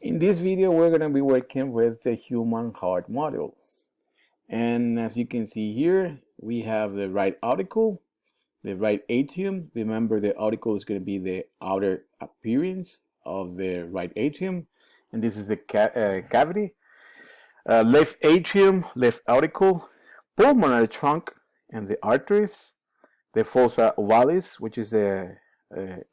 In this video, we're going to be working with the human heart model. And as you can see here, we have the right auricle, the right atrium. Remember, the auricle is going to be the outer appearance of the right atrium. And this is the cavity. Left atrium, left auricle, pulmonary trunk, and the arteries. The fossa ovalis, which is the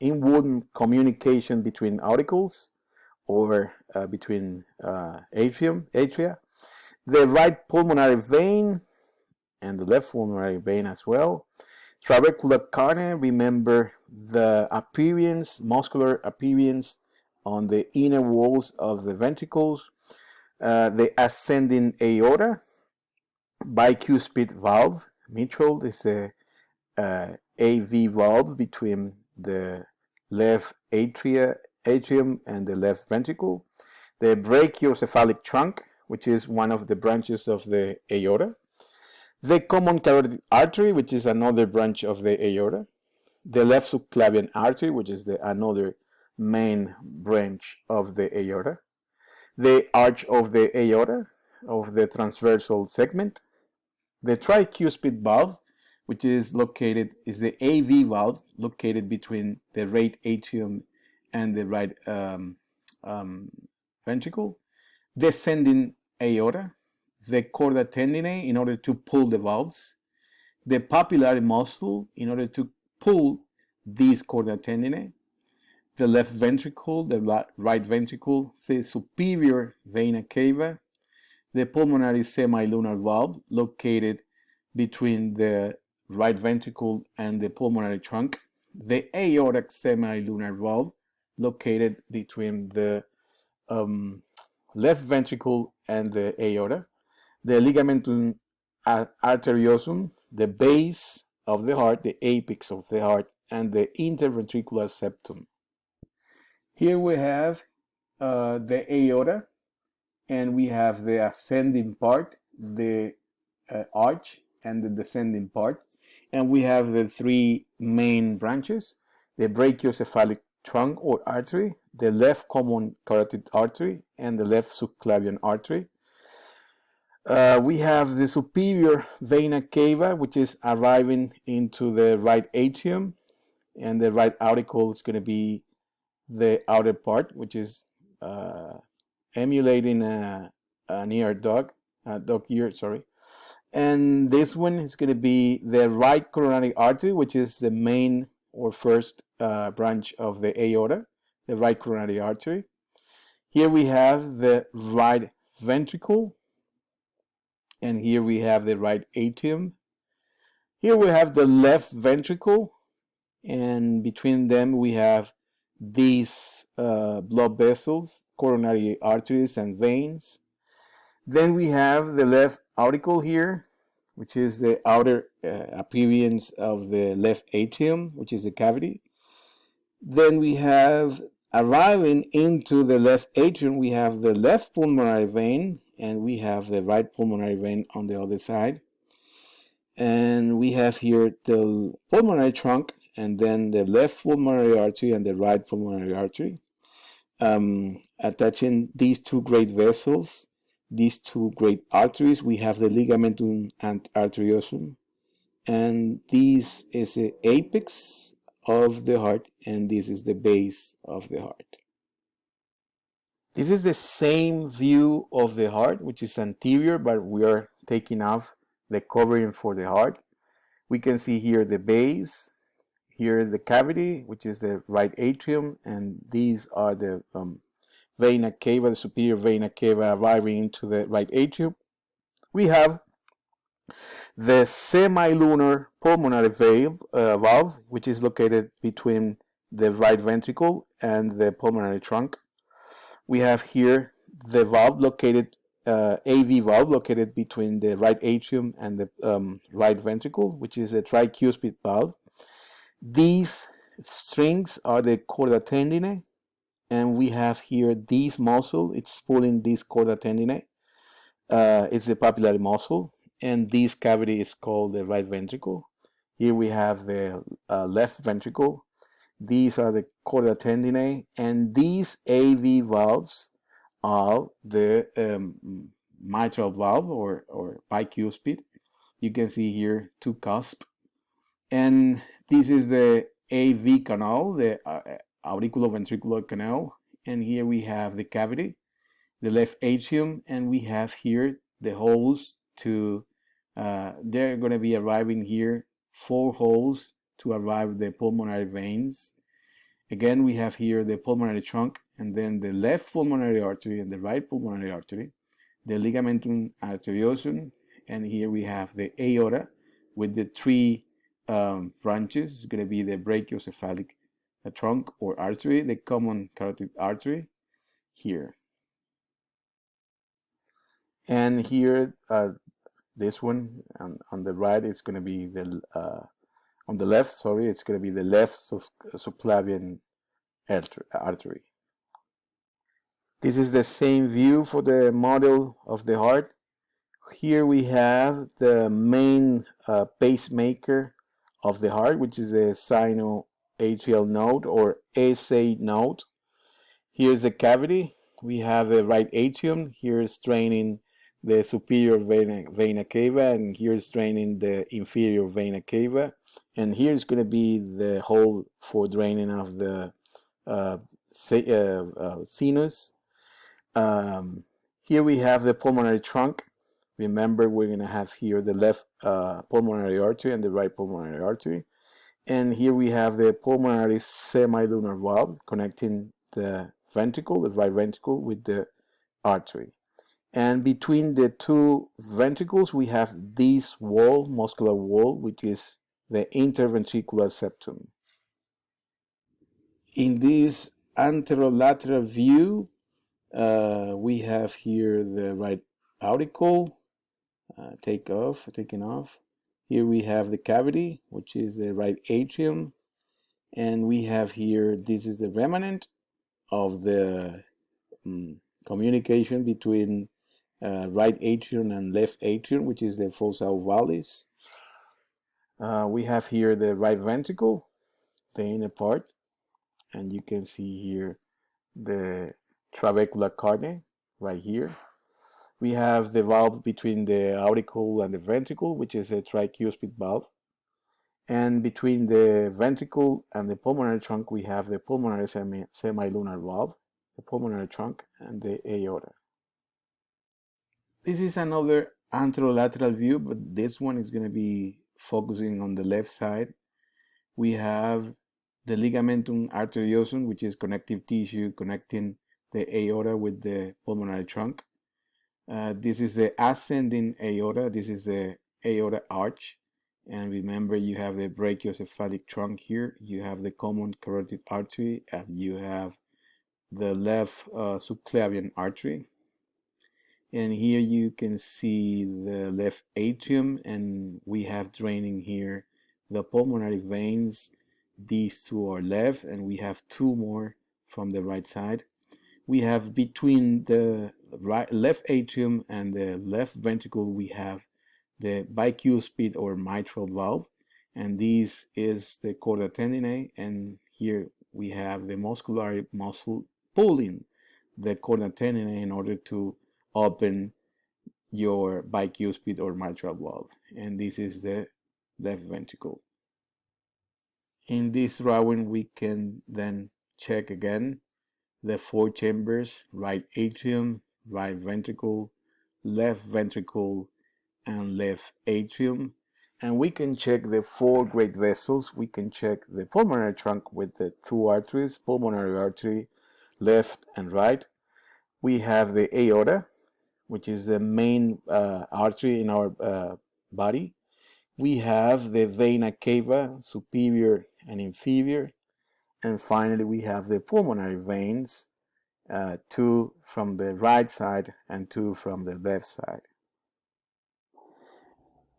inward communication between auricles or between atria, the right pulmonary vein and the left pulmonary vein as well. Trabecular carne, remember the appearance, muscular appearance on the inner walls of the ventricles. The ascending aorta, bicuspid valve, mitral is the AV valve between the left atrium and the left ventricle. The brachiocephalic trunk, which is one of the branches of the aorta. The common carotid artery, which is another branch of the aorta. The left subclavian artery, which is another main branch of the aorta. The arch of the aorta, of the transversal segment. The tricuspid valve, which is the AV valve located between the right atrium and the right ventricle. Descending aorta, the chorda tendineae in order to pull the valves, the papillary muscle in order to pull these chorda tendineae, the left ventricle, the right ventricle, the superior vena cava, the pulmonary semilunar valve located between the right ventricle and the pulmonary trunk, the aortic semilunar valve located between the left ventricle and the aorta, the ligamentum arteriosum, the base of the heart, the apex of the heart, and the interventricular septum. Here we have the aorta, and we have the ascending part, the arch, and the descending part. And we have the three main branches, the brachiocephalic trunk or artery, the left common carotid artery, and the left subclavian artery. We have the superior vena cava, which is arriving into the right atrium, and the right auricle is going to be the outer part, which is emulating an ear dog ear, sorry. And this one is going to be the right coronary artery, which is the main or first branch of the aorta, the right coronary artery. Here we have the right ventricle, and here we have the right atrium. Here we have the left ventricle, and between them we have these blood vessels, coronary arteries and veins. Then we have the left auricle here, which is the outer appearance of the left atrium, which is the cavity. Then we have, arriving into the left atrium, we have the left pulmonary vein, and we have the right pulmonary vein on the other side. And we have here the pulmonary trunk, and then the left pulmonary artery and the right pulmonary artery. Attaching these two great vessels, these two great arteries, we have the ligamentum arteriosum, and this is the apex of the heart, and this is the base of the heart. This is the same view of the heart, which is anterior, but we are taking off the covering for the heart. We can see here the base, here the cavity, which is the right atrium, and these are the vena cava, the superior vena cava arriving into the right atrium. We have the semilunar pulmonary valve, which is located between the right ventricle and the pulmonary trunk. We have here the valve located, AV valve located between the right atrium and the right ventricle, which is a tricuspid valve. These strings are the chorda tendineae, and we have here this muscle, it's pulling this chorda tendineae. It's the papillary muscle, and this cavity is called the right ventricle. Here we have the left ventricle. These are the chorda tendineae, and these AV valves of the mitral valve or bicuspid. You can see here two cusps, and this is the AV canal, the auriculoventricular canal, and here we have the cavity, the left atrium, and we have here the holes to they're going to be arriving here, 4 holes to arrive the pulmonary veins. Again, we have here the pulmonary trunk, and then the left pulmonary artery and the right pulmonary artery, the ligamentum arteriosum, and here we have the aorta with the 3 branches. It's going to be the brachiocephalic trunk or artery, the common carotid artery here. And here, this one on the right, it's going to be the on the left, sorry, it's going to be the left subclavian artery. This is the same view for the model of the heart. Here we have the main pacemaker of the heart, which is a sinoatrial node or SA node. Here's the cavity. We have the right atrium. Here's draining the superior vena cava, and here's draining the inferior vena cava. And here's going to be the hole for draining of the sinus. Here we have the pulmonary trunk. Remember, we're going to have here the left pulmonary artery and the right pulmonary artery. And here we have the pulmonary semilunar valve connecting the ventricle, the right ventricle, with the artery. And between the 2 ventricles, we have this wall, muscular wall, which is the interventricular septum. In this anterolateral view, we have here the right auricle taken off. Here we have the cavity, which is the right atrium, and we have here, this is the remnant of the communication between right atrium and left atrium, which is the fossa ovalis. We have here the right ventricle, the inner part, and you can see here the trabecular carne right here. We have the valve between the auricle and the ventricle, which is a tricuspid valve. And between the ventricle and the pulmonary trunk, we have the pulmonary semilunar valve, the pulmonary trunk, and the aorta. This is another anterolateral view, but this one is going to be focusing on the left side. We have the ligamentum arteriosum, which is connective tissue connecting the aorta with the pulmonary trunk. This is the ascending aorta. This is the aorta arch. And remember, you have the brachiocephalic trunk here. You have the common carotid artery, and you have the left subclavian artery. And here you can see the left atrium, and we have draining here the pulmonary veins. These 2 are left, and we have 2 more from the right side. We have between the left atrium and the left ventricle, we have the bicuspid or mitral valve, and this is the chorda tendineae, and here we have the muscle pulling the chorda tendineae in order to open your bicuspid or mitral valve, and this is the left ventricle. In this drawing, we can then check again the 4 chambers: right atrium, right ventricle, left ventricle, and left atrium. And we can check the 4 great vessels. We can check the pulmonary trunk with the 2 arteries, pulmonary artery, left and right. We have the aorta, which is the main artery in our body. We have the vena cava, superior and inferior. And finally, we have the pulmonary veins, 2 from the right side and 2 from the left side.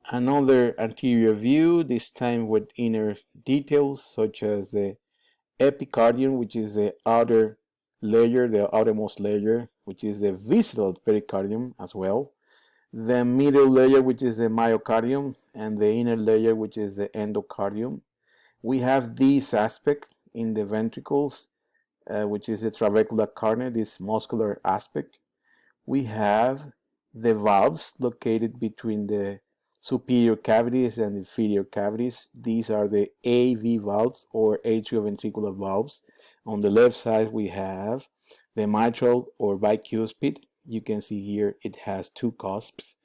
Another anterior view, this time with inner details such as the epicardium, which is the outer layer, the outermost layer, which is the visceral pericardium as well. The middle layer, which is the myocardium, and the inner layer, which is the endocardium. We have this aspect in the ventricles, which is the trabecular carne, this muscular aspect. We have the valves located between the superior cavities and inferior cavities. These are the AV valves, or atrioventricular valves. On the left side, we have the mitral or bicuspid. You can see here it has two cusps.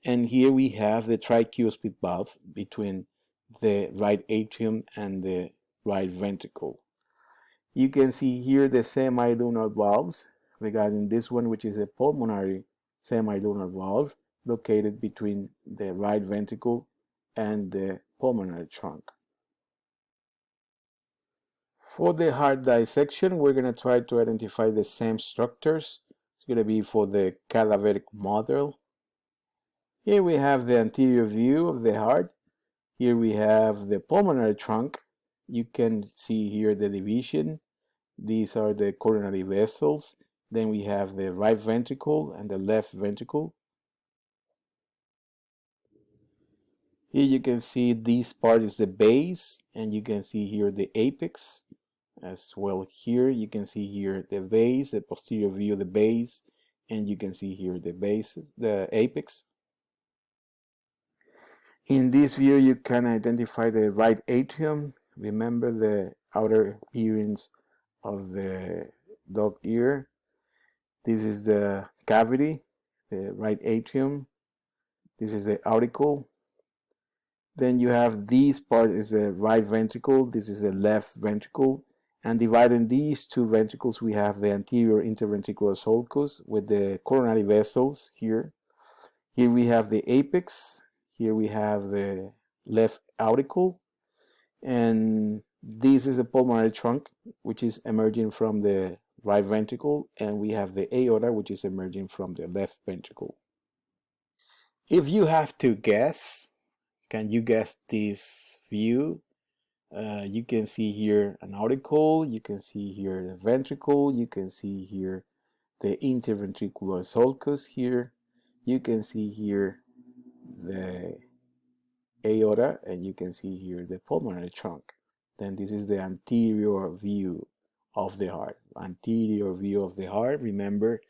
And here we have the tricuspid valve between the right atrium and the right ventricle. You can see here the semilunar valves regarding this one, which is a pulmonary semilunar valve located between the right ventricle and the pulmonary trunk. For the heart dissection, we're going to try to identify the same structures. It's going to be for the cadaveric model. Here we have the anterior view of the heart. Here we have the pulmonary trunk. You can see here the division. These are the coronary vessels. Then we have the right ventricle and the left ventricle. Here you can see this part is the base, and you can see here the apex as well. Here you can see here the base, the posterior view of the base, and you can see here the base, the apex. In this view, you can identify the right atrium. Remember the outer appearance of the dog ear. This is the cavity, the right atrium. This is the auricle. Then you have this part is the right ventricle. This is the left ventricle. And dividing these two ventricles, we have the anterior interventricular sulcus with the coronary vessels here. Here we have the apex. Here we have the left auricle. And this is the pulmonary trunk, which is emerging from the right ventricle, and we have the aorta, which is emerging from the left ventricle. If you have to guess, can you guess this view? You can see here an auricle, you can see here the ventricle, you can see here the interventricular sulcus here, you can see here the aorta, and you can see here the pulmonary trunk. Then this is the anterior view of the heart. Anterior view of the heart. Remember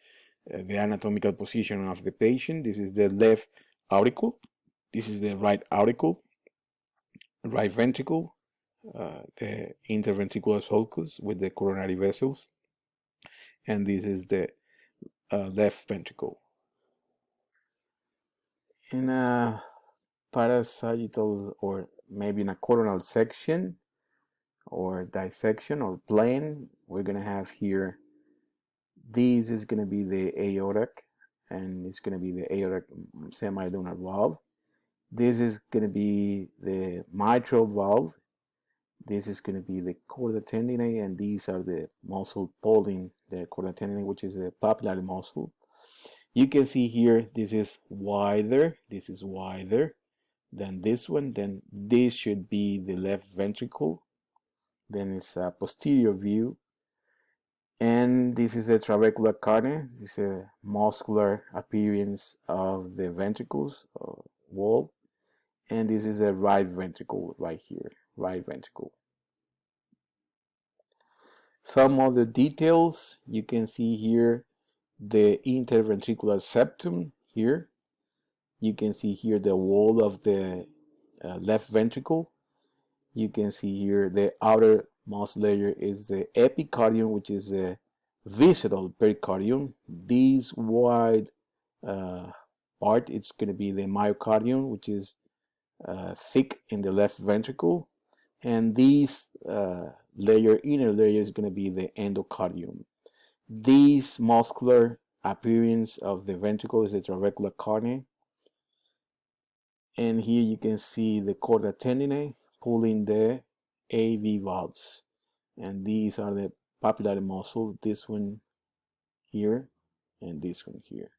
the anatomical position of the patient. This is the left auricle. This is the right auricle, right ventricle, the interventricular sulcus with the coronary vessels, and this is the left ventricle. In a parasagittal, or maybe in a coronal section or dissection or plane, we're going to have here, this is going to be the aortic, and it's going to be the aortic semilunar valve. This is going to be the mitral valve. This is going to be the chorda tendineae, and these are the muscle pulling the chorda tendineae, which is the papillary muscle. You can see here, this is wider than this one. Then this should be the left ventricle. Then it's a posterior view. And this is a trabecular carne. This is a muscular appearance of the ventricles wall. And this is a right ventricle right here, right ventricle. Some of the details, you can see here the interventricular septum here. You can see here the wall of the left ventricle. You can see here the outermost layer is the epicardium, which is a visceral pericardium. This wide part, it's going to be the myocardium, which is thick in the left ventricle. And this inner layer is going to be the endocardium. This muscular appearance of the ventricle is the trabecular carne. And here you can see the chorda tendineae pulling the AV valves. And these are the papillary muscle, this one here and this one here.